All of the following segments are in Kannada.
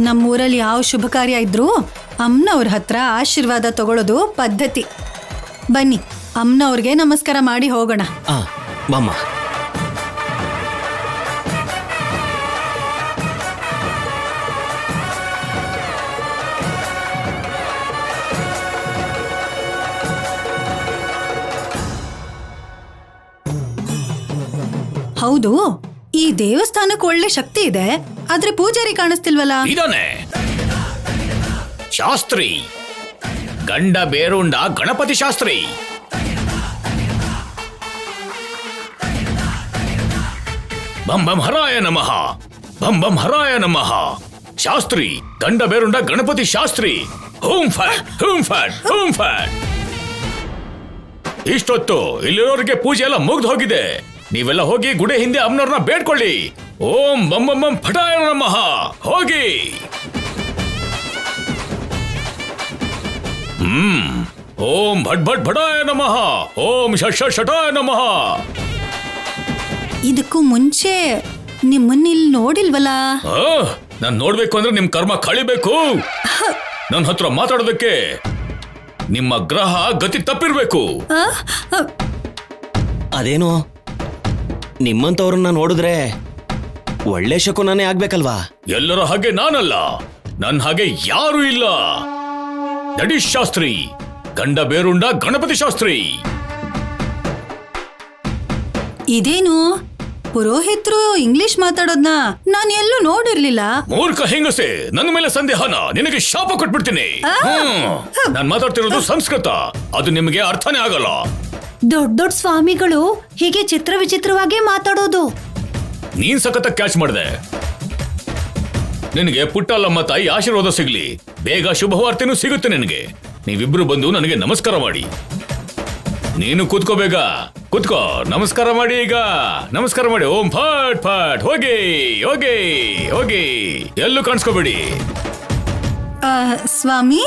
ನಮ್ಮೂರಲ್ಲಿ ಯಾವ ಶುಭ ಕಾರ್ಯ ಇದ್ರೂ ಅಮ್ಮನವ್ರ ಹತ್ರ ಆಶೀರ್ವಾದ ತಗೊಳ್ಳೋದು ಪದ್ಧತಿ. ಬನ್ನಿ ಅಮ್ಮನವ್ರಿಗೆ ನಮಸ್ಕಾರ ಮಾಡಿ ಹೋಗೋಣ. ಬಾಮ್ಮ. ಹೌದು, ಈ ದೇವಸ್ಥಾನಕ್ಕೆ ಒಳ್ಳೆ ಶಕ್ತಿ ಇದೆ, ಆದ್ರೆ ಪೂಜಾರಿ ಕಾಣಿಸ್ತಿಲ್ವಲ್ಲ? ಇದಾನೆ ಶಾಸ್ತ್ರಿ, ಗಂಡ ಬೇರುಂಡ ಗಣಪತಿ ಶಾಸ್ತ್ರಿ. ಬಂ ಬಂ ಹರಾಯ ನಮಃ, ಬಂ ಬಂ ಹರಾಯ ನಮಃ. ಶಾಸ್ತ್ರಿ, ಗಂಡ ಬೇರುಂಡ ಗಣಪತಿ ಶಾಸ್ತ್ರಿ. ಹೂಂ ಫಟ್ ಹೂಂ ಫಟ್ ಹೂಂ ಫಟ್. ಇಷ್ಟೊತ್ತು ಇಲ್ಲಿರೋರಿಗೆ ಪೂಜೆ ಎಲ್ಲ ಮುಗ್ದು ಹೋಗಿದೆ. ನೀವೆಲ್ಲ ಹೋಗಿ ಗುಡಿ ಹಿಂದೆ ಅಮ್ಮನವ್ರನ್ನ ಬೇಡ್ಕೊಳ್ಳಿ. ಓಂ ಬಂ ಬಂ ಬಂ ಫಟಾಯ ನಮಃ. ಹೋಗಿ. ಓಂ ಭಟ್ ಭಟ್ ಭಟಾಯ ನಮಃ. ಓಂ ಷಟ್ ಷಟಾಯ ನಮಃ. ಇದಕ್ಕೂ ಮುಂಚೆ ನಿಮ್ಮನ್ನಿಲ್ಲಿ ನೋಡಿಲ್ವಲ್ಲ? ನಾನ್ ನೋಡ್ಬೇಕು ಅಂದ್ರೆ ನಿಮ್ ಕರ್ಮ ಕಳಿಬೇಕು. ನನ್ನ ಹತ್ರ ಮಾತಾಡೋದಕ್ಕೆ ನಿಮ್ಮ ಗ್ರಹ ಗತಿ ತಪ್ಪಿರ್ಬೇಕು. ಅದೇನು, ನಿಮ್ಮಂತವ್ರನ್ನ ನೋಡಿದ್ರೆ ಒಳ್ಳೆ ಶಕುನನೇ ಆಗ್ಬೇಕಲ್ವಾ? ಎಲ್ಲರ ಹಾಗೆ ನಾನಲ್ಲ, ನನ್ನ ಹಾಗೆ ಯಾರು ಇಲ್ಲ. ದಡಿಶ್ ಶಾಸ್ತ್ರಿ, ಗಂಡ ಬೇರುಂಡ ಗಣಪತಿ ಶಾಸ್ತ್ರಿ. ಇದೇನು ಪುರೋಹಿತರು ಇಂಗ್ಲಿಷ್ ಮಾತಾಡೋದ್ನ ನಾನು ಎಲ್ಲೂ ನೋಡಿರ್ಲಿಲ್ಲ. ಮೂರ್ಖ ಹೆಂಗಸೆ, ನನ್ನ ಮೇಲೆ ಸಂದೇಹನ? ನಿನಗೆ ಶಾಪ ಕೊಟ್ಬಿಡ್ತೀನಿ. ನಾನ್ ಮಾತಾಡ್ತಿರೋದು ಸಂಸ್ಕೃತ, ಅದು ನಿಮಗೆ ಅರ್ಥನೇ ಆಗಲ್ಲ. ದೊಡ್ಡ ದೊಡ್ಡ ಸ್ವಾಮಿಗಳು ಹೀಗೆ ಚಿತ್ರ ವಿಚಿತ್ರವಾಗಿ ಮಾತಾಡೋದು. ನೀನ್ ಸಖತ್ ಕ್ಯಾಚ್ ಮಾಡಿದೆ. ನಿನಗೆ ಪುಟ್ಟಲ್ಲಮ್ಮ ತಾಯಿ ಆಶೀರ್ವಾದ ಸಿಗ್ಲಿ. ಬೇಗ ಶುಭವಾರ್ತೆನೂ ಸಿಗುತ್ತೆ ನಿನಗೆ. ನೀವಿಬ್ರು ಬಂದು ನನಗೆ ನಮಸ್ಕಾರ ಮಾಡಿ. ನೀನು ಕೂತ್ಕೋ, ಬೇಗ ಕೂತ್ಕೋ, ನಮಸ್ಕಾರ ಮಾಡಿ. ಈಗ ನಮಸ್ಕಾರ ಮಾಡಿ. ಓಂ ಫಟ್ ಫಟ್. ಹೋಗಿ ಹೋಗಿ ಹೋಗಿ, ಎಲ್ಲೂ ಕಾಣಿಸ್ಕೋಬೇಡಿ. ಸ್ವಾಮಿ,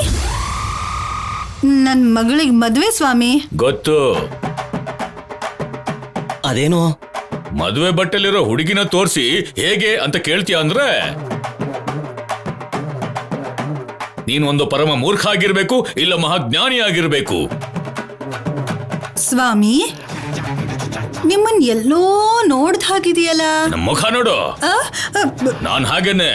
ನನ್ ಮಗಳಿಗೆ ಮದ್ವೆ ಸ್ವಾಮಿ. ಗೊತ್ತು. ಅದೇನು, ಮದುವೆ ಬಟ್ಟೆಲಿರೋ ಹುಡುಗಿನ ತೋರಿಸಿ ಹೇಗೆ ಅಂತ ಕೇಳ್ತೀಯ ಅಂದ್ರೆ ನೀನು ಒಂದು ಪರಮ ಮೂರ್ಖ ಆಗಿರ್ಬೇಕು, ಇಲ್ಲ ಮಹಾಜ್ಞಾನಿ ಆಗಿರ್ಬೇಕು. ಸ್ವಾಮಿ, ನಿಮ್ಮನ್ ಎಲ್ಲೋ ನೋಡ್ದ ಹಾಗಿದೆಯಲ್ಲ. ನಮ್ಮ ಮುಖ ನೋಡು. ನಾನ್ ಹಾಗೇನೆ.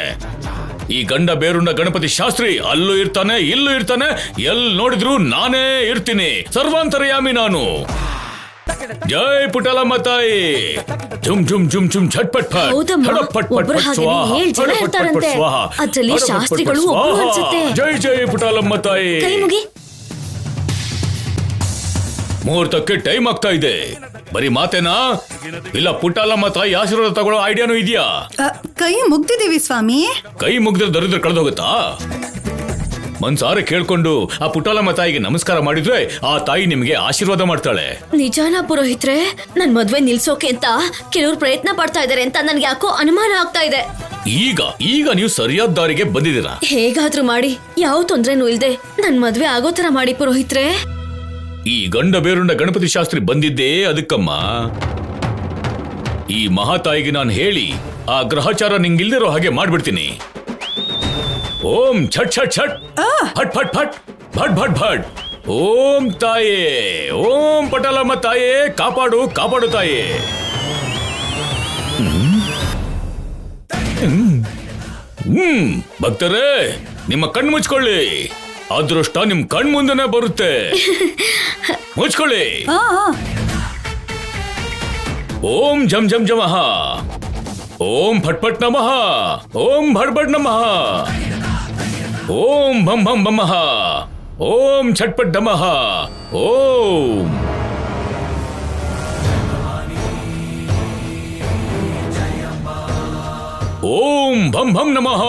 ಈ ಗಂಡ ಬೇರುಂಡ ಗಣಪತಿ ಶಾಸ್ತ್ರಿ ಅಲ್ಲೂ ಇರ್ತಾನೆ, ಇಲ್ಲೂ ಇರ್ತಾನೆ, ಎಲ್ ನೋಡಿದ್ರು ನಾನೇ ಇರ್ತೀನಿ. ಸರ್ವಾಂತರ್ಯಾಮಿ ನಾನು. ಜೈ ಪುಟ್ಟಲಮ್ಮ ತಾಯಿ. ಜುಮ್ ಜುಮ್ ಜುಮ್ ಜುಮ್ ಝಟ್ಪಟ್ ಫಟ್. ಜೈ ಜೈ ಪುಟ್ಟಲಮ್ಮ ತಾಯಿ. ಮುಹೂರ್ತಕ್ಕೆ ಟೈಮ್ ಆಗ್ತಾ ಇದೆ. ಬರೀ ಮಾತೇನಾ, ಇಲ್ಲ ಪುಟ್ಟಲಮ್ಮ ತಾಯಿ ಆಶೀರ್ವಾದ ತಗೊಳ್ಳೋ ಐಡಿಯಾನು ಇದೆಯಾ? ಕೈ ಮುಗ್ದಿದೀವಿ ಸ್ವಾಮಿ. ಕೈ ಮುಗ್ದ್ರೆ ದರಿದ್ರ ಕಳೆದೋಗುತ್ತಾ? ಮನ್ಸಾರೆ ಕೇಳ್ಕೊಂಡು ಆ ಪುಟ್ಟಲಮ್ಮ ತಾಯಿಗೆ ನಮಸ್ಕಾರ ಮಾಡಿದ್ರೆ ಆ ತಾಯಿ ನಿಮ್ಗೆ ಆಶೀರ್ವಾದ ಮಾಡ್ತಾಳೆ. ನಿಜಾನ ಪುರೋಹಿತ್ರೆ? ನನ್ ಮದ್ವೆ ನಿಲ್ಸೋಕೆ ಅಂತ ಕೆಲವ್ರು ಪ್ರಯತ್ನ ಪಡ್ತಾ ಇದಾರೆ ಅಂತ ನನ್ಗೆ ಯಾಕೋ ಅನುಮಾನ ಆಗ್ತಾ ಇದೆ. ಈಗ ನೀವು ಸರಿಯಾದ ದಾರಿಗೆ ಬಂದಿದ್ದೀರಾ. ಹೇಗಾದ್ರೂ ಮಾಡಿ, ಯಾವ ತೊಂದ್ರೆನೂ ಇಲ್ದೆ ನನ್ ಮದ್ವೆ ಆಗೋ ತರ ಮಾಡಿ ಪುರೋಹಿತ್ರೆ. ಈ ಗಂಡ ಬೇರುಂಡ ಗಣಪತಿ ಶಾಸ್ತ್ರಿ ಬಂದಿದ್ದೇ ಅದಕ್ಕಮ್ಮ. ಈ ಮಹಾತಾಯಿಗೆ ನಾನು ಹೇಳಿ ಆ ಗ್ರಹಚಾರ ನಿಂಗಿಲ್ದಿರೋ ಹಾಗೆ ಮಾಡ್ಬಿಡ್ತೀನಿ. ಓಂ ಛಟ್ ಛಟ್ ಛಟ್ ಫಟ್ ಫಟ್ ಫಟ್ ಭಟ್ ಭಟ್ ಭಟ್. ಓಂ ತಾಯೇ, ಓಂ ಪಟಲಮ್ಮ ತಾಯೇ, ಕಾಪಾಡು ಕಾಪಾಡು ತಾಯೇ. ಭಕ್ತರೇ, ನಿಮ್ಮ ಕಣ್ಣು ಮುಚ್ಕೊಳ್ಳಿ. ಅದೃಷ್ಟ ನಿಮ್ ಕಣ್ ಮುಂದೆನೆ ಬರುತ್ತೆ. ಮುಚ್ಕೊಳ್ಳಿ. ಓಂ ಜಮ್ ಜಮ್ ಜಮಃ. ಓಂ ಫಟ್ ಫಟ್ ನಮಃ. ಓಂ ಭಟ್ ಭಟ್ ನಮಃ. ಓಂ ಭಂ ಭಂ ಭಮಃ. ಓಂ ಛಟ್ಪಟ್ ನಮಃ. ಓಂ ಓಂ ಭಂ ಭಂ ನಮಃ.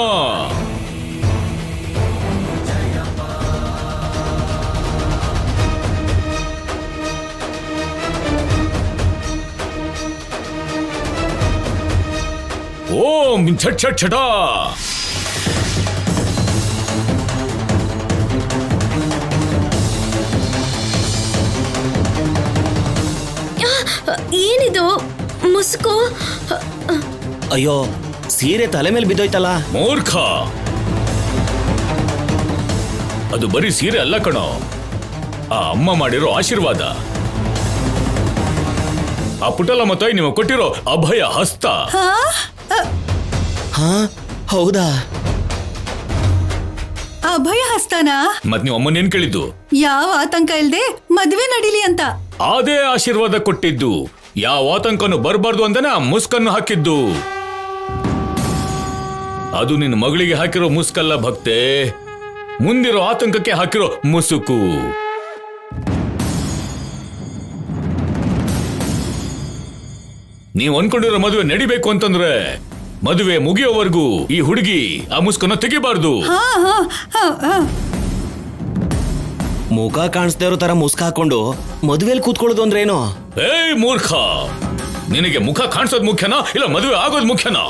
ಓಂ ಛಟ್ ಛಟ್ ಛಟ. ಏನಿದು ಮುಸುಕು? ಅಯ್ಯೋ, ಸೀರೆ ತಲೆ ಮೇಲೆ ಬಿದ್ದೋಯ್ತಲ್ಲ. ಮೂರ್ಖ, ಅದು ಬರೀ ಸೀರೆ ಅಲ್ಲ ಕಣೋ, ಆ ಅಮ್ಮ ಮಾಡಿರೋ ಆಶೀರ್ವಾದ, ಆ ಪುಟ್ಟಲಮ್ಮ ತಾಯಿ ನೀವು ಕೊಟ್ಟಿರೋ ಅಭಯ ಹಸ್ತ. ಹಾ ಹಾ ಹೌದಾ? ಅಭಯ ಹಸ್ತನಾ? ಮತ್ ನೀವು ಅಮ್ಮನೇನ್ ಕೇಳಿದ್ದು? ಯಾವ ಆತಂಕ ಇಲ್ದೆ ಮದ್ವೆ ನಡೀಲಿ ಅಂತ. ಅದೇ ಆಶೀರ್ವಾದ ಕೊಟ್ಟಿದ್ದು. ಯಾವ ಆತಂಕನು ಬರಬಾರ್ದು ಅಂತಾನೆ ಆ ಮುಸ್ಕನ್ನು ಹಾಕಿದ್ದು. ಅದು ನಿನ್ನ ಮಗಳಿಗೆ ಹಾಕಿರೋ ಮುಸ್ಕಲ್ಲ ಭಕ್ತೆ, ಮುಂದಿರೋ ಆತಂಕಕ್ಕೆ ಹಾಕಿರೋ ಮುಸುಕು. ನೀವು ಅನ್ಕೊಂಡಿರೋ ಮದುವೆ ನಡಿಬೇಕು ಅಂತಂದ್ರೆ ಮದುವೆ ಮುಗಿಯೋವರೆಗೂ ಈ ಹುಡುಗಿ ಆ ಮುಸ್ಕನ್ನ ತೆಗಿಬಾರ್ದು. ಹಾ ಹಾ ಹಾ ಹಾ. ಮುಖ ಕಾಣಿಸ್ತಾ ಇರೋ ತರ ಮುಸ್ಕ ಹಾಕೊಂಡು ಮದುವೆಯಲ್ಲಿ ಕೂತ್ಕೊಳ್ಳೋದು ಅಂದ್ರೆ ಏನು? ಏಯ್ ಮೂರ್ಖ, ನಿನಗೆ ಮುಖ ಕಾಣಿಸೋದು ಮುಖ್ಯನಾ ಇಲ್ಲ ಮದುವೆ ಆಗೋದು ಮುಖ್ಯನಾ?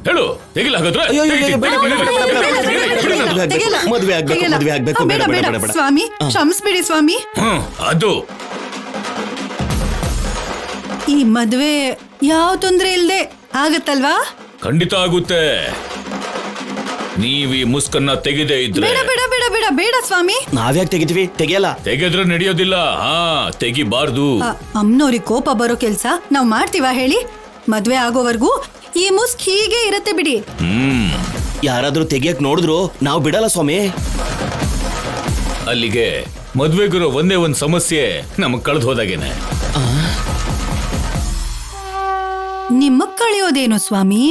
ಹೇಳು, ತೆಗಿಲ್ಲ ಹಾಗಾದ್ರೆ. ಅಯ್ಯೋ, ಅಯ್ಯೋ, ಅಯ್ಯೋ, ಬೇಡ, ಬೇಡ, ಬೇಡ, ಬೇಡ, ಬೇಡ, ಬೇಡ, ಬೇಡ, ಬೇಡ, ತೆಗಿಲ್ಲ. ಮದುವೆ ಆಗ್ಬೇಕು, ತೆಗಿಲ್ಲ. ಮದುವೆ ಆಗ್ಬೇಕು, ಬೇಡ, ಬೇಡ, ಬೇಡ, ಬೇಡ, ಬೇಡ, ಬೇಡ. ಸ್ವಾಮಿ ಕ್ಷಮಿಸ್ಬಿಡಿ ಸ್ವಾಮಿ. ಅದು ಈ ಮದ್ವೆ ಯಾವ ತೊಂದ್ರೆ ಇಲ್ದೆ ಆಗತ್ತಲ್ವಾ? ಖಂಡಿತ ಆಗುತ್ತೆ. ನೀವ್ ಈ ಮುಸ್ಕನ್ನ ತೆಗೆದೇ ಇದ್ರೆ. ಬೇಡ ಬೇಡ ಬೇಡ ಬೇಡ ಬೇಡ ಸ್ವಾಮಿ. ನಾವ್ಯಾಕೆ ತೆಗಿತೀವಿ? ತೆಗಿಯಲ್ಲ. ತೆಗೆದ್ರೆ ನಡೆಯೋದಿಲ್ಲ. ತೆಗಿಬಾರ್ದು. ಅಮ್ಮನವ್ರಿಗೆ ಕೋಪ ಬರೋ ಕೆಲ್ಸ ನಾವ್ ಮಾಡ್ತೀವ ಹೇಳಿ? ಮದ್ವೆ ಆಗೋವರ್ಗೂ ಈ ಮುಸ್ಕ್ ಹೀಗೆ ಇರತ್ತೆ ಬಿಡಿ. ಯಾರಾದ್ರೂ ತೆಗಿಯಕ್ ನೋಡಿದ್ರು ನಾವು ಬಿಡಲ್ಲ ಸ್ವಾಮಿ. ಅಲ್ಲಿಗೆ ಮದ್ವೆಗಿರೋ ಒಂದೇ ಒಂದ್ ಸಮಸ್ಯೆ ನಮಗ್ ಕಳೆದು ಹೋದಾಗೇನೆ. ನಿಮ್ಮಕ್ ಕಳಿಯೋದೇನು ಸ್ವಾಮಿ?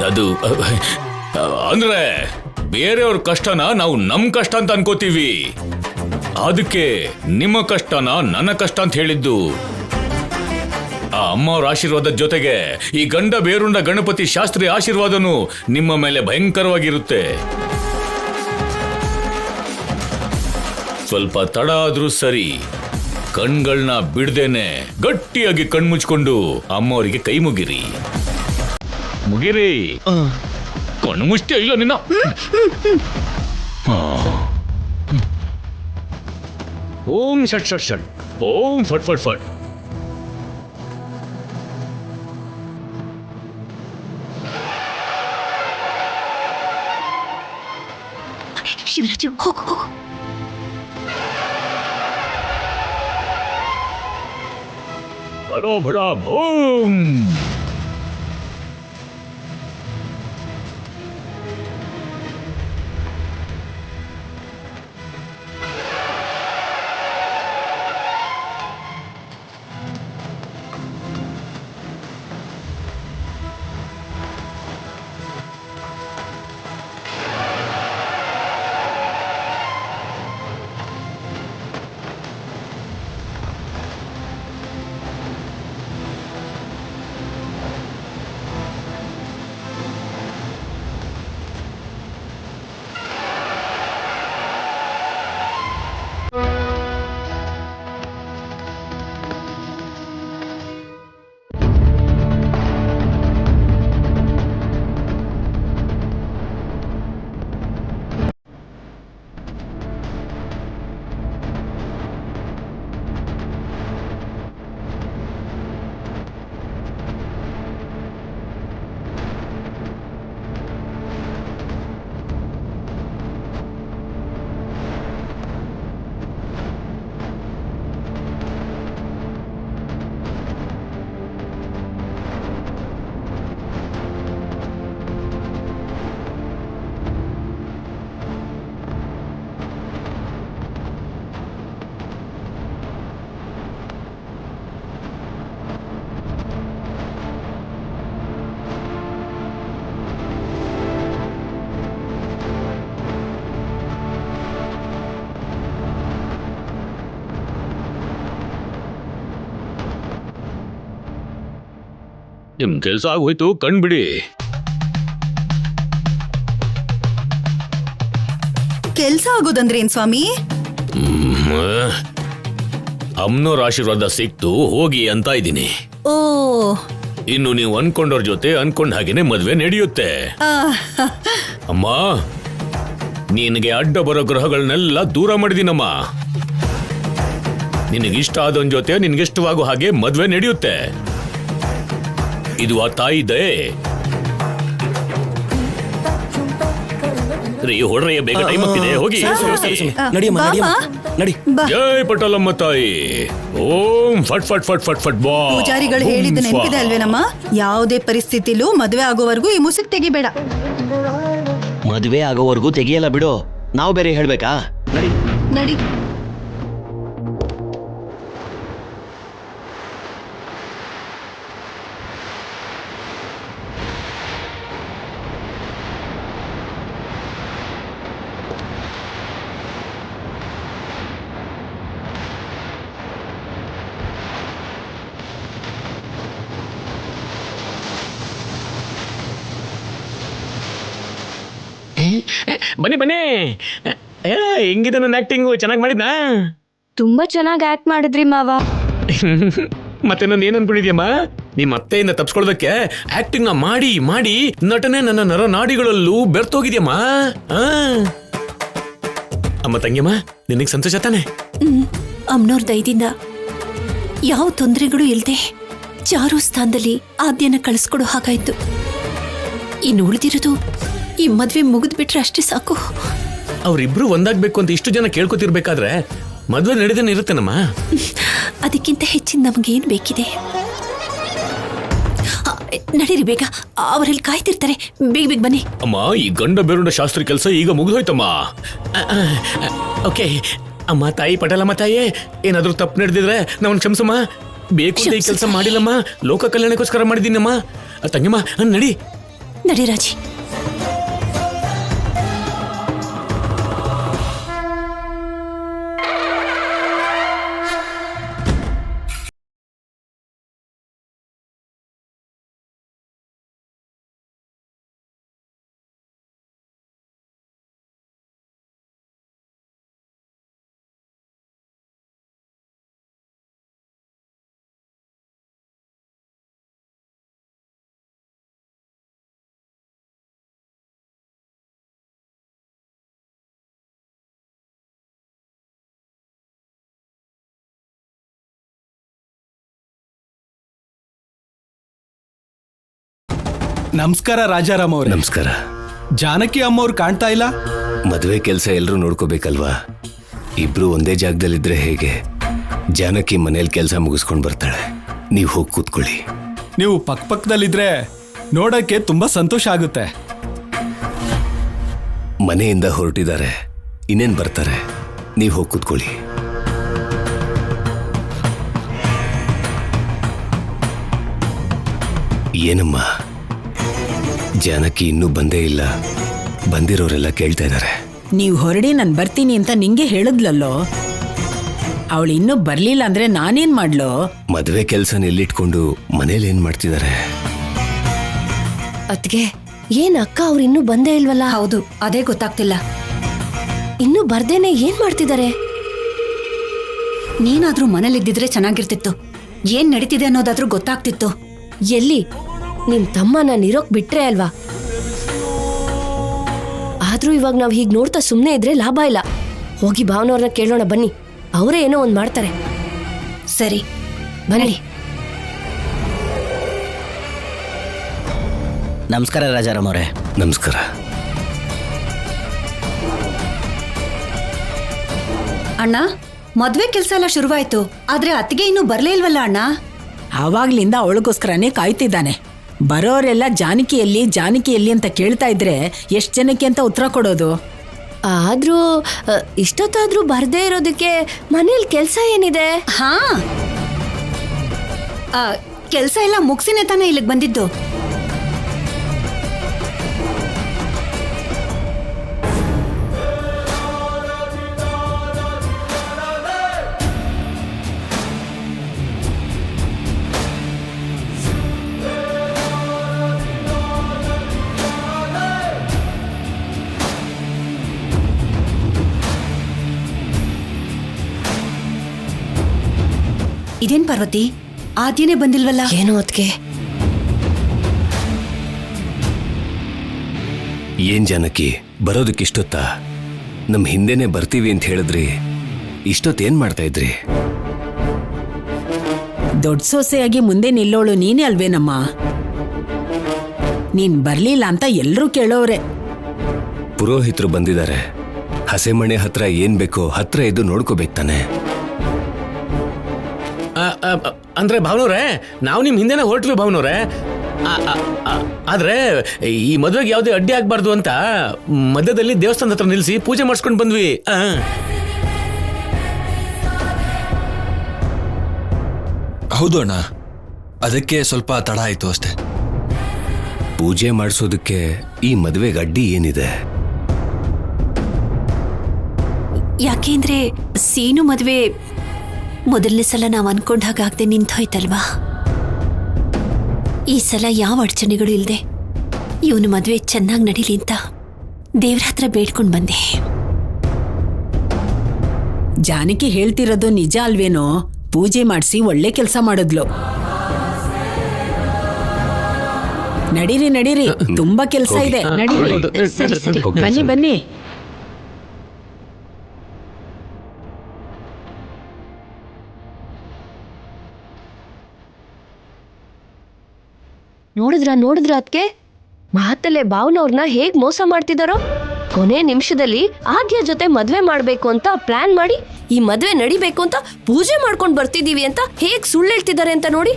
ಅದು ಅಂದ್ರೆ ಬೇರೆಯವ್ರ ಕಷ್ಟನ ನಾವು ನಮ್ ಕಷ್ಟ ಅಂತ ಅನ್ಕೋತೀವಿ. ಅದಕ್ಕೆ ನಿಮ್ಮ ಕಷ್ಟನ ನನ್ನ ಕಷ್ಟ ಅಂತ ಹೇಳಿದ್ದು. ಆ ಅಮ್ಮವ್ರ ಆಶೀರ್ವಾದದ ಜೊತೆಗೆ ಈ ಗಂಡ ಬೇರುಂಡ ಗಣಪತಿ ಶಾಸ್ತ್ರಿ ಆಶೀರ್ವಾದನು ನಿಮ್ಮ ಮೇಲೆ ಭಯಂಕರವಾಗಿರುತ್ತೆ. ಸ್ವಲ್ಪ ತಡ ಆದ್ರೂ ಸರಿ, ಕಣ್ಗಳನ್ನ ಬಿಡ್ದೇನೆ ಗಟ್ಟಿಯಾಗಿ ಕಣ್ಮುಚ್ಕೊಂಡು ಅಮ್ಮವರಿಗೆ ಕೈ ಮುಗಿರಿ. ಮುಗಿರಿ. ಕಣ್ಣು ಮುಚ್ಚಿಯ ಇಲ್ಲ ನಿನ್ನ? ಓಂ ಷಟ್ ಷಟ್ ಷಟ್, ಓಂ ಫಟ್ ಫಟ್ ಫಟ್. ಶಿವರಾಜು ಹೋಗು ಹೋಗು. ಬರೋ ಬಡ ಓಂ. ನಿಮ್ ಕೆಲ್ಸ ಆಗೋಯ್ತು, ಕಣ್ಬಿಡಿ. ಕೆಲ್ಸ ಆಗೋದಂದ್ರೆ ಏನ್ ಸ್ವಾಮಿ? ಅಮ್ಮನವ್ರ ಆಶೀರ್ವಾದ ಸಿಕ್ತು, ಹೋಗಿ ಅಂತ ಇದ್ದೀನಿ. ಓ, ಇನ್ನು ನೀವು ಅನ್ಕೊಂಡವ್ರ ಜೊತೆ ಅನ್ಕೊಂಡ ಹಾಗೇನೆ ಮದ್ವೆ ನಡೆಯುತ್ತೆ. ಅಮ್ಮ, ನಿನಗೆ ಅಡ್ಡ ಬರೋ ಗ್ರಹಗಳನ್ನೆಲ್ಲ ದೂರ ಮಾಡಿದೀನಮ್ಮ. ನಿನಗಿಷ್ಟ ಆದವನ್ ಜೊತೆ ನಿನ್ಗಿಷ್ಟವಾಗೋ ಹಾಗೆ ಮದ್ವೆ ನಡೆಯುತ್ತೆ. ಇದು ಆ ತಾಯಿ ದಯೆ. ರೀ ಹೊಡ್ರಿ, ಬೇಗ ಟೈಮ್ ಆಗ್ತಿದೆ, ಹೋಗಿ ನಡಿಯಮ್ಮ ನಡಿಯಮ್ಮ ನಡಿ. ಬಾ ಜೈ ಪಟಲಮ್ಮ ತಾಯಿ. ಓಂ ಫಟ್ ಫಟ್ ಫಟ್ ಫಟ್ ಫಟ್ ಬಾ. ಪೂಜಾರಿಗಳು ಹೇಳಿದ್ದು ನೆನಪಿದೆ ಅಲ್ವೇನಮ್ಮ? ಯಾವುದೇ ಪರಿಸ್ಥಿತಿಲೂ ಮದುವೆ ಆಗೋವರೆಗೂ ಈ ಮುಸುಕ್ ತೆಗಿಬೇಡ. ಮದುವೆ ಆಗೋವರೆಗೂ ತೆಗಿಯಲ್ಲ ಬಿಡು, ನಾವು ಬೇರೆ ಹೇಳ್ಬೇಕಾ? ನಡಿ. ನಡಿ. ಬನ್ನಿ ಬನ್ನಿ. ಹೆಂಗಿದೆ ನನ್ನ ಆಕ್ಟಿಂಗು? ಚೆನ್ನಾಗಿ ಮಾಡಿದ್ನಾ? ತುಂಬಾ ಚೆನ್ನಾಗಿ ಆಕ್ಟ್ ಮಾಡಿದ್ರಿ ಮಾವ. ಮತ್ತೆ ನಾನು ಏನ್ ಅನ್ಕೊಂಡಿದ್ಯಮ್ಮ, ನಿಮ್ಮ ಅತ್ತೆಯಿಂದ ತಪ್ಸ್ಕೊಳ್ಳೋದಕ್ಕೆ ಆಕ್ಟಿಂಗ್ ನ ಮಾಡಿ ಮಾಡಿ ನಟನೆ ನನ್ನ ನರನಾಡಿಗಳಲ್ಲೂ ಬೆರ್ತೋಗಿದ್ಯಮ್ಮ. ಅಮ್ಮ ತಂಗಿಯಮ್ಮ, ನಿನಗೆ ಸಂತೋಷ ತಾನೆ? ಅಮ್ನೋರ್ ದಯದಿಂದ ಯಾವ ತೊಂದರೆಗಳು ಇಲ್ದೆ ಚಾರು ಸ್ಥಾನದಲ್ಲಿ ಆದ್ಯನ ಕಳಿಸ್ಕೊಡೋ ಹಾಗಾಯ್ತು. ಇನ್ನು ಉಳಿದಿರೋದು ಈ ಮದ್ವೆ ಮುಗಿದ್ಬಿಟ್ರೆ ಅಷ್ಟೇ ಸಾಕು. ಅವ್ರಿಬ್ರು ಒಂದಾಗ್ಬೇಕು ಅಂತ ಇಷ್ಟು ಜನ ಕೇಳ್ಕೊತಿರ್ಬೇಕಾದ್ರೆ ಮದ್ವೆ ನಡೆದೇನೆ ಇರುತ್ತೇನಮ್ಮ. ಅದಕ್ಕಿಂತ ಹೆಚ್ಚಿನ ನಮಗೇನ್ ಬೇಕಿದೆ? ನಡೀರಿ ಬೇಗ, ಅವರಲ್ಲಿ ಕಾಯ್ತಿರ್ತಾರೆ. ಬೇಗ ಬೇಗ ಬನ್ನಿ. ಅಮ್ಮ, ಈ ಗಂಡ ಬೇರುಂಡ ಶಾಸ್ತ್ರಿ ಕೆಲಸ ಈಗ ಮುಗಿದೋಯ್ತಮ್ಮ. ಓಕೆ ಅಮ್ಮ. ತಾಯಿ ಪಟೇಲಮ್ಮ ತಾಯಿ, ಏನಾದ್ರೂ ತಪ್ಪು ನಡೆದಿದ್ರೆ ನಾವು ಕ್ಷಮಿಸಮ್ಮ. ಬೇಕು ಅಂತ ಈ ಕೆಲಸ ಮಾಡಿಲ್ಲಮ್ಮ, ಲೋಕ ಕಲ್ಯಾಣಕ್ಕೋಸ್ಕರ ಮಾಡಿದ್ದೀನಮ್ಮ. ತಂಗಿಮ್ಮ ನಡಿ ನಡಿ ರಾಜಿ. ನಮಸ್ಕಾರ ರಾಜಾರಾಮ್ ಅವ್ರೆ. ನಮಸ್ಕಾರ. ಜಾನಕಿ ಅಮ್ಮವ್ರು ಕಾಣ್ತಾ ಇಲ್ಲ. ಮದುವೆ ಕೆಲಸ ಎಲ್ಲರೂ ನೋಡ್ಕೋಬೇಕಲ್ವಾ? ಇಬ್ರು ಒಂದೇ ಜಾಗದಲ್ಲಿದ್ರೆ ಹೇಗೆ? ಜಾನಕಿ ಮನೇಲಿ ಕೆಲಸ ಮುಗಿಸ್ಕೊಂಡು ಬರ್ತಾಳೆ, ನೀವು ಹೋಗಿ ಕೂತ್ಕೊಳ್ಳಿ. ನೀವು ಪಕ್ಕದಲ್ಲಿದ್ರೆ ನೋಡಕ್ಕೆ ತುಂಬಾ ಸಂತೋಷ ಆಗುತ್ತೆ. ಮನೆಯಿಂದ ಹೊರಟಿದ್ದಾರೆ, ಇನ್ನೇನ್ ಬರ್ತಾರೆ, ನೀವು ಹೋಗಿ ಕೂತ್ಕೊಳ್ಳಿ. ಏನಮ್ಮ, ಜಾನಕಿ ಇನ್ನೂ ಬಂದೇ ಇಲ್ಲ, ಬಂದಿರೋರೆಲ್ಲ ಕೇಳ್ತಾ ಇದ್ದಾರೆ. ನೀವು ಹೊರಡಿ ನಾನು ಬರ್ತೀನಿ ಅಂತ ನಿಂಗೆ ಹೇಳಿದ್ಲಲ್ಲೋ. ಅವಳು ಇನ್ನೂ ಬರ್ಲಿಲ್ಲ ಅಂದ್ರೆ ನಾನೇನ್ ಮಾಡ್ಲೋ? ಮದುವೆ ಕೆಲಸ ಎಲ್ಲಿಟ್ಕೊಂಡು ಮನೇಲಿ ಏನ್ ಮಾಡ್ತಿದ್ದಾರೆ? ಅದ್ಗೆ ಏನ್ ಅಕ್ಕ ಅವ್ರು ಇನ್ನೂ ಬಂದೇ ಇಲ್ವಲ್ಲ? ಹೌದು, ಅದೇ ಗೊತ್ತಾಗ್ತಿಲ್ಲ. ಇನ್ನೂ ಬರ್ದೇನೆ ಏನ್ ಮಾಡ್ತಿದ್ದಾರೆ? ನೀನಾದ್ರೂ ಮನೇಲಿದ್ದಿದ್ರೆ ಚೆನ್ನಾಗಿರ್ತಿತ್ತು. ಏನ್ ನಡೀತಿದೆ ಅನ್ನೋದಾದ್ರೂ ಗೊತ್ತಾಗ್ತಿತ್ತು. ಎಲ್ಲಿ? ನಿಮ್ ತಮ್ಮ ನಾನು ಇರೋಕ್ ಬಿಟ್ರೆ ಅಲ್ವಾ? ಆದ್ರೂ ಇವಾಗ ನಾವ್ ಹೀಗ್ ನೋಡ್ತಾ ಸುಮ್ನೆ ಇದ್ರೆ ಲಾಭ ಇಲ್ಲ. ಹೋಗಿ ಭಾವನವ್ರನ್ನ ಕೇಳೋಣ ಬನ್ನಿ, ಅವರೇ ಏನೋ ಒಂದ್ ಮಾಡ್ತಾರೆ. ಸರಿ ಬನ್ನಿ. ನಮಸ್ಕಾರ ರಾಜಾರಾಮ್ ಅವರೇ. ನಮಸ್ಕಾರ. ಅಣ್ಣ, ಮದ್ವೆ ಕೆಲ್ಸ ಎಲ್ಲ ಶುರುವಾಯ್ತು, ಆದ್ರೆ ಅತ್ತಿಗೆ ಇನ್ನೂ ಬರ್ಲೇ ಇಲ್ವಲ್ಲ ಅಣ್ಣ? ಆವಾಗ್ಲಿಂದ ಅವಳಿಗೋಸ್ಕರನೇ ಕಾಯ್ತಿದ್ದಾನೆ. ಬರೋರೆಲ್ಲ ಜಾನಕಿಯಲ್ಲಿ ಜಾನಕಿಯಲ್ಲಿ ಅಂತ ಕೇಳ್ತಾ ಇದ್ರೆ ಎಷ್ಟ್ ಜನಕ್ಕೆ ಅಂತ ಉತ್ತರ ಕೊಡೋದು? ಆದ್ರೂ ಇಷ್ಟೊತ್ತಾದ್ರೂ ಬರ್ದೇ ಇರೋದಕ್ಕೆ ಮನೇಲಿ ಕೆಲ್ಸ ಏನಿದೆ? ಹಾ, ಕೆಲ್ಸ ಎಲ್ಲ ಮುಗಿಸಿನೇ ತಾನೇ ಇಲ್ಲಿಗೆ ಬಂದಿದ್ದು. ಇದೇನ್ ಪಾರ್ವತಿ, ಆದ್ಯನೇ ಬಂದಿಲ್ವಲ್ಲ? ಏನೋ ಅದ್ಕೆ. ಏನ್ ಜಾನಕಿ, ಬರೋದಕ್ಕಿಷ್ಟೊತ್ತಾ? ನಮ್ ಹಿಂದೆನೆ ಬರ್ತೀವಿ ಅಂತ ಹೇಳಿದ್ರಿ, ಇಷ್ಟೊತ್ತೇನ್ ಮಾಡ್ತಾ ಇದ್ರಿ? ದೊಡ್ಡ ಸೊಸೆಯಾಗಿ ಮುಂದೆ ನಿಲ್ಲೋಳು ನೀನೇ ಅಲ್ವೇನಮ್ಮ? ನೀನ್ ಬರ್ಲಿಲ್ಲ ಅಂತ ಎಲ್ರೂ ಕೇಳೋರೆ. ಪುರೋಹಿತರು ಬಂದಿದ್ದಾರೆ. ಹಸೆಮಣೆ ಹತ್ರ ಏನ್ ಬೇಕೋ ಹತ್ರ ಇದ್ದು ನೋಡ್ಕೋಬೇಕು ತಾನೆ. ಅಂದ್ರೆ ಭಾವನವ್ರೆ, ನಾವು ನಿಮ್ ಹಿಂದೆನೆ ಹೊರಟ್ವಿ ಭಾವನವ್ರೆ. ಆದ್ರೆ ಈ ಮದುವೆಗೆ ಯಾವುದೇ ಅಡ್ಡಿ ಆಗ್ಬಾರ್ದು ಅಂತ ಮಧ್ಯದಲ್ಲಿ ದೇವಸ್ಥಾನದ ಹತ್ರ ನಿಲ್ಸಿ ಪೂಜೆ ಮಾಡಿಸ್ಕೊಂಡು ಬಂದ್ವಿ. ಹೌದು ಅಣ್ಣ, ಅದಕ್ಕೆ ಸ್ವಲ್ಪ ತಡ ಆಯ್ತು ಅಷ್ಟೇ. ಪೂಜೆ ಮಾಡಿಸೋದಕ್ಕೆ ಈ ಮದುವೆಗೆ ಅಡ್ಡಿ ಏನಿದೆ? ಯಾಕೆಂದ್ರೆ ಸೀನು ಮದ್ವೆ ಮೊದಲನೇ ಸಲ ನಾವು ಅನ್ಕೊಂಡ ಹಾಗಾಗದೆ ನಿಂತೋಯ್ತಲ್ವಾ. ಈ ಸಲ ಯಾವ ಅಡಚಣೆಗಳು ಇಲ್ಲದೆ ಇವನು ಮದ್ವೆ ಚೆನ್ನಾಗಿ ನಡೀಲಿ ಅಂತ ದೇವ್ರ ಹತ್ರ ಬೇಡ್ಕೊಂಡು ಬಂದೆ. ಜಾನಕಿ ಹೇಳ್ತಿರೋದು ನಿಜ ಅಲ್ವೇನೋ? ಪೂಜೆ ಮಾಡಿಸಿ ಒಳ್ಳೆ ಕೆಲಸ ಮಾಡಿದ್ಲು. ನಡೀರಿ ನಡೀರಿ, ತುಂಬಾ ಕೆಲಸ ಇದೆ. ನಡೀರಿ, ಬನ್ನಿ ಬನ್ನಿ. ನೋಡಿದ್ರ ಅದಕ್ಕೆ ಮಹತ್ತಲೆ ಭಾವನವ್ರನ್ನ ಹೇಗ್ ಮೋಸ ಮಾಡ್ತಿದಾರೋ. ಕೊನೆ ನಿಮಿಷದಲ್ಲಿ ಆದ್ಯ ಜೊತೆ ಮದ್ವೆ ಮಾಡ್ಬೇಕು ಅಂತ ಪ್ಲಾನ್ ಮಾಡಿ ಈ ಮದ್ವೆ ನಡಿಬೇಕು ಅಂತ ಪೂಜೆ ಮಾಡ್ಕೊಂಡ್ ಬರ್ತಿದೀವಿ ಅಂತ ಹೇಗ್ ಸುಳ್ಳು ಹೇಳ್ತಿದ್ದಾರೆ ಅಂತ ನೋಡಿ.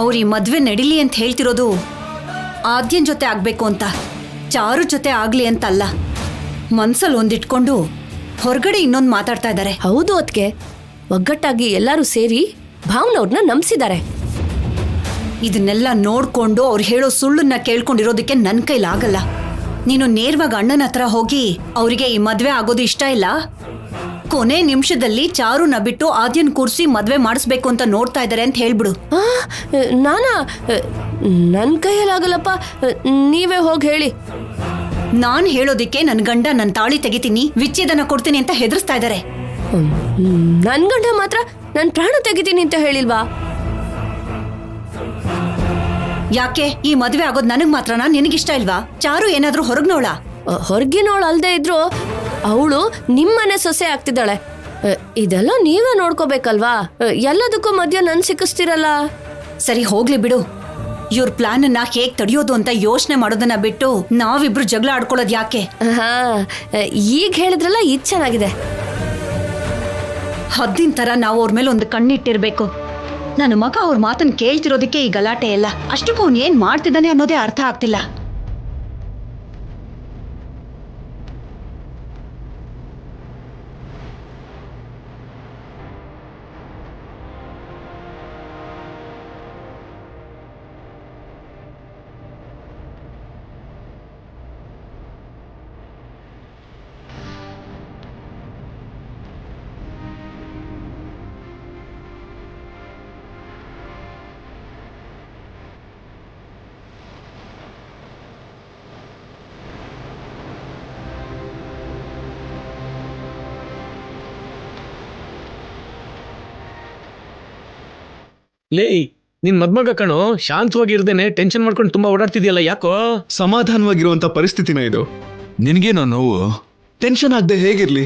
ಅವ್ರು ಈ ಮದ್ವೆ ನಡಿಲಿ ಅಂತ ಹೇಳ್ತಿರೋದು ಆದ್ಯನ್ ಜೊತೆ ಆಗ್ಬೇಕು ಅಂತ, ಚಾರು ಜೊತೆ ಆಗ್ಲಿ ಅಂತ ಅಲ್ಲ. ಮನ್ಸಲ್ಲಿ ಒಂದಿಟ್ಕೊಂಡು ಹೊರಗಡೆ ಇನ್ನೊಂದು ಮಾತಾಡ್ತಾ ಇದ್ದಾರೆ. ಹೌದು ಅದಕ್ಕೆ ಒಗ್ಗಟ್ಟಾಗಿ ಎಲ್ಲರೂ ಸೇರಿ ಭಾವನವ್ರನ್ನ ನಂಬಿಸಿದ್ದಾರೆ. ಇದನ್ನೆಲ್ಲ ನೋಡ್ಕೊಂಡು ಅವ್ರು ಹೇಳೋ ಸುಳ್ಳನ್ನ ಕೇಳ್ಕೊಂಡಿರೋದಕ್ಕೆ ನನ್ನ ಕೈಲಾಗಲ್ಲ. ನೀನು ನೇರವಾಗಿ ಅಣ್ಣನ ಹತ್ರ ಹೋಗಿ ಅವರಿಗೆ ಈ ಮದ್ವೆ ಆಗೋದು ಇಷ್ಟ ಇಲ್ಲ, ಕೊನೆ ನಿಮಿಷದಲ್ಲಿ ಚಾರುನ ಬಿಟ್ಟು ಆದ್ಯನ್ ಕೂರಿಸಿ ಮದ್ವೆ ಮಾಡಿಸ್ಬೇಕು ಅಂತ ನೋಡ್ತಾ ಇದ್ದಾರೆ ಅಂತ ಹೇಳ್ಬಿಡು. ನಾನಾ? ನನ್ನ ಕೈಯಲ್ಲಾಗಲ್ಲಪ್ಪ, ನೀವೇ ಹೋಗಿ ಹೇಳಿ. ನಾನು ಹೇಳೋದಿಕ್ಕೆ ನನ್ನ ಗಂಡ ನನ್ನ ತಾಳಿ ತೆಗಿತೀನಿ, ವಿಚ್ಛೇದನ ಕೊಡ್ತೀನಿ ಅಂತ ಹೆದರ್ಸ್ತಾ ಇದ್ದಾರೆ. ನನ್ನ ಗಂಡ ಮಾತ್ರ ನನ್ನ ಪ್ರಾಣ ತೆಗಿತೀನಿ ಅಂತ ಹೇಳಿಲ್ವಾ? ಯಾಕೆ ಈ ಮದ್ವೆ ಆಗೋದು ನನಗ್ ಮಾತ್ರನಾ? ನಿನಗಿಷ್ಟ ಇಲ್ವಾ? ಚಾರು ಏನಾದ್ರೂ ಹೊರಗ್ನೋಳ? ಹೊರಗಿನೋಳು ಅಲ್ದೇ ಇದ್ರು ಅವಳು ನಿಮ್ಮನೆ ಸೊಸೆ ಆಗ್ತಿದ್ದಾಳೆ. ಇದೆಲ್ಲ ನೀವೇ ನೋಡ್ಕೋಬೇಕಲ್ವಾ? ಎಲ್ಲದಕ್ಕೂ ಮಧ್ಯ ನನ್ ಸಿಕ್ಕಿಸ್ತಿರಲ್ಲ. ಸರಿ ಹೋಗ್ಲಿ ಬಿಡು. ಇವ್ರ ಪ್ಲಾನ್ ಅನ್ನ ಹೇಗ್ ತಡೆಯೋದು ಅಂತ ಯೋಚನೆ ಮಾಡೋದನ್ನ ಬಿಟ್ಟು ನಾವಿಬ್ರು ಜಗಳ ಆಡ್ಕೊಳ್ಳೋದು ಯಾಕೆ? ಹಾ, ಈಗ ಹೇಳಿದ್ರಲ್ಲ, ಇದು ಚೆನ್ನಾಗಿದೆ. ಹದ್ದಿನ ತರ ನಾವು ಅವ್ರ ಮೇಲೆ ಒಂದು ಕಣ್ಣಿಟ್ಟಿರ್ಬೇಕು. ನನ್ನ ಮಗ ಅವ್ರ ಮಾತನ್ನ ಕೇಳ್ತಿರೋದಕ್ಕೆ ಈ ಗಲಾಟೆ ಎಲ್ಲ. ಅಷ್ಟಕ್ಕೂ ಅವ್ನು ಏನ್ ಮಾಡ್ತಿದ್ದಾನೆ ಅನ್ನೋದೇ ಅರ್ಥ ಆಗ್ತಿಲ್ಲ. ಲೇ, ನಿನ್ ಮದ್ಮಗ ಕಣೋ, ಶಾಂತವಾಗಿರ್ದೇನೆ ಟೆನ್ಷನ್ ಮಾಡ್ಕೊಂಡು ತುಂಬಾ ಓಡಾಡ್ತಿದ್ಯಲ್ಲ, ಯಾಕೋ? ಸಮಾಧಾನವಾಗಿರುವಂತ ಪರಿಸ್ಥಿತಿನ ಇದು. ನಿನ್ಗೇನೋ ನೋವು? ಟೆನ್ಷನ್ ಆಗದೆ ಹೇಗಿರ್ಲಿ?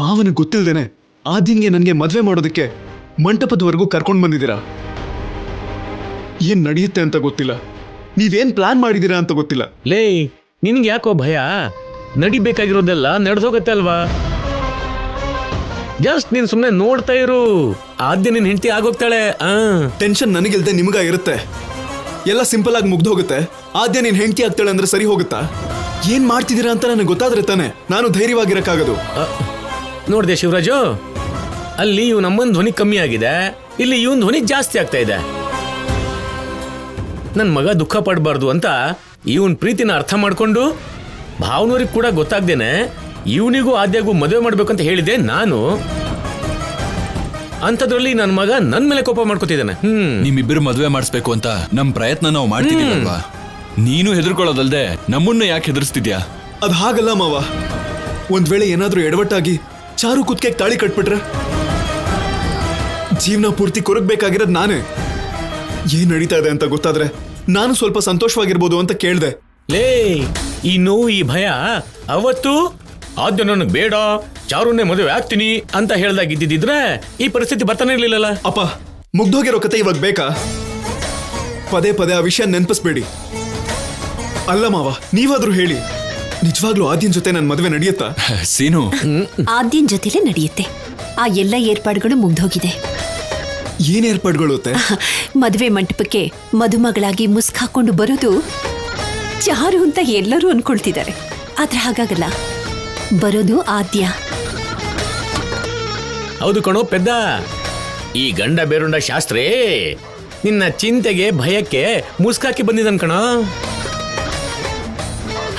ಭಾವನೆ ಗೊತ್ತಿಲ್ದೇನೆ ಆದ್ಯನ್ಗೆ ನನಗೆ ಮದ್ವೆ ಮಾಡೋದಕ್ಕೆ ಮಂಟಪದವರೆಗೂ ಕರ್ಕೊಂಡು ಬಂದಿದ್ದೀರಾ. ಏನ್ ನಡೆಯುತ್ತೆ ಅಂತ ಗೊತ್ತಿಲ್ಲ, ನೀವೇನ್ ಪ್ಲಾನ್ ಮಾಡಿದೀರಾ ಅಂತ ಗೊತ್ತಿಲ್ಲ. ಲೇ, ನಿನ್ಗೆ ಯಾಕೋ ಭಯ? ನಡಿಬೇಕಾಗಿರೋದೆಲ್ಲ ನಡೆದೋಗತ್ತೆ ಅಲ್ವಾ? ಜಸ್ಟ್ ನೀನ್ ಸುಮ್ನೆ ನೋಡ್ತಾ ಇರು, ಆದ್ಯ ನಿನ್ ಹೆಂಡತಿ ಆಗೋಗ್ತಾಳೆ. ಟೆನ್ಷನ್ ನನಗಿಲ್ದೆ ನಿಮ್ಗ ಇರುತ್ತೆ. ಎಲ್ಲ ಸಿಂಪಲ್ ಆಗಿ ಮುಗ್ದು ಹೋಗುತ್ತೆ. ಆದ್ಯ ನೀನ್ ಹೆಂಡತಿ ಆಗ್ತಾಳೆ ಅಂದ್ರೆ ಸರಿ ಹೋಗುತ್ತಾ? ಏನ್ ಮಾಡ್ತಿದ್ದೀರಾ ಅಂತ ನನಗೆ ಗೊತ್ತಾದ್ರೆ ತಾನೆ ನಾನು ಧೈರ್ಯವಾಗಿರಕ್ಕಾಗದು. ನೋಡ್ದೆ ಶಿವರಾಜು, ಅಲ್ಲಿ ಇವ್ ಅಮ್ಮನ ಧ್ವನಿ ಕಮ್ಮಿ ಆಗಿದೆ, ಇಲ್ಲಿ ಇವನ್ ಧ್ವನಿ ಜಾಸ್ತಿ ಆಗ್ತಾ ಇದೆ. ನನ್ ಮಗ ದುಃಖ ಪಡಬಾರ್ದು ಅಂತ ಇವನ್ ಪ್ರೀತಿನ ಅರ್ಥ ಮಾಡ್ಕೊಂಡು ಭಾವನವ್ರಿಗೆ ಕೂಡ ಗೊತ್ತಾಗ್ದೇನೆ ಇವನಿಗೂ ಆದ್ಯಾಗೂ ಮದುವೆ ಮಾಡ್ಬೇಕಂತ ಹೇಳಿದೆ ನಾನು. ಅಂಥದ್ರಲ್ಲಿ ನನ್ನ ಮಗ ನನ್ ಮೇಲೆ ಕೋಪ ಮಾಡ್ಕೊತಿದ್ದಾನೆ. ನಿಮ್ಮಿಬ್ಬರು ಮದುವೆ ಮಾಡಿಸ್ಬೇಕು ಅಂತ ನಮ್ ಪ್ರಯತ್ನ ನಾವು ಮಾಡ್ತಿದೀವಲ್ವಾ? ನೀನು ಹೆದರ್ಕೊಳ್ಳೋದಲ್ದೆ ನಮ್ಮನ್ನ ಯಾಕೆ ಹೆದರ್ಸ್ತಿದ್ಯಾ? ಅದ್ ಹಾಗಲ್ಲ ಮಾವ. ಒಂದ್ ವೇಳೆ ಏನಾದ್ರೂ ಎಡವಟ್ಟಾಗಿ ಚಾರು ಕುತ್ತಿಗೆ ತಾಳಿ ಕಟ್ಬಿಟ್ರೆ ಜೀವನ ಪೂರ್ತಿ ಕೊರಗಬೇಕಾಗಿರೋದು ನಾನೇ. ಏನ್ ನಡೀತಾ ಇದೆ ಅಂತ ಗೊತ್ತಾದ್ರೆ ನಾನು ಸ್ವಲ್ಪ ಸಂತೋಷವಾಗಿರ್ಬೋದು ಅಂತ ಕೇಳ್ದೆ. ಲೇ, ಈ ನೋವು, ಈ ಭಯ ಅವತ್ತು ಆದ್ಯ ನನಗೆ ಬೇಡ, ಚಾರುನ್ನೇ ಮದುವೆ ಆಗ್ತೀನಿ ಅಂತ ಹೇಳ್ದಾಗಿದ್ದಿದ್ರೆ ಈ ಪರಿಸ್ಥಿತಿ ಬರ್ತಾನೆ ಇರ್ಲಿಲ್ಲಲ್ಲ. ಅಪ್ಪ, ಮುಗ್ದೋಗಿರೋ ಕತೆ ಇವಾಗ ಬೇಕಾ? ಪದೇ ಪದೇ ಆ ವಿಷಯ ನೆನಪಿಸ್ಬೇಡಿ. ಅಲ್ಲ ಮಾವ, ನೀವಾದ್ರೂ ಹೇಳಿ, ನಿಜವಾಗ್ಲೂ ಆದ್ಯನ್ ಜೊತೆ ನನ್ನ ಮದುವೆ ನಡೆಯುತ್ತಾ? ಸೀನು, ಆದ್ಯನ್ ಜೊತೆಲೇ ನಡೆಯುತ್ತೆ. ಆ ಎಲ್ಲ ಏರ್ಪಾಡುಗಳು ಮುಗ್ದೋಗಿದೆ. ಏನ್ ಏರ್ಪಾಡುಗಳು ಅತ್ತೆ? ಮದುವೆ ಮಂಟಪಕ್ಕೆ ಮದುಮಗಳಾಗಿ ಮುಸ್ಕಾಕೊಂಡು ಬರೋದು ಚಾರು ಅಂತ ಎಲ್ಲರೂ ಅನ್ಕೊಳ್ತಿದ್ದಾರೆ. ಆದ್ರೆ ಹಾಗಾಗಲ್ಲ, ಬರೋದು ಆದ್ಯ. ಹೌದು ಕಣೋ ಪೆದ್ದ, ಈ ಗಂಡ ಬೇರುಂಡ ಶಾಸ್ತ್ರಿ ನಿನ್ನ ಚಿಂತೆಗೆ ಭಯಕ್ಕೆ ಮುಸ್ಕಾಕಿ ಬಂದಿದ್ದನ್ ಕಣೋ.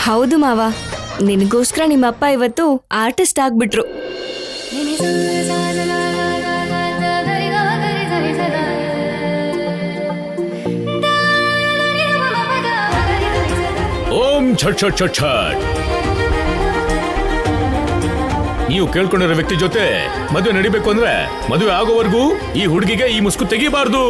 ಹೌದು ಮಾವ, ನಿನಗೋಸ್ಕರ ನಿಮ್ಮಪ್ಪ ಇವತ್ತು ಆರ್ಟಿಸ್ಟ್ ಆಗ್ಬಿಟ್ರು. ಓಂ ಛಟ್ ಛಟ್ ಛಟ್ ಛಟ್. ನೀವು ಕೇಳ್ಕೊಂಡಿರೋ ವ್ಯಕ್ತಿ ಜೊತೆ ಮದುವೆ ನಡಿಬೇಕು ಅಂದ್ರೆ ಮದುವೆ ಆಗೋವರೆಗೂ ಈ ಹುಡುಗಿಗೆ ಈ ಮುಸ್ಕು ತೆಗಿಬಾರ್ದು.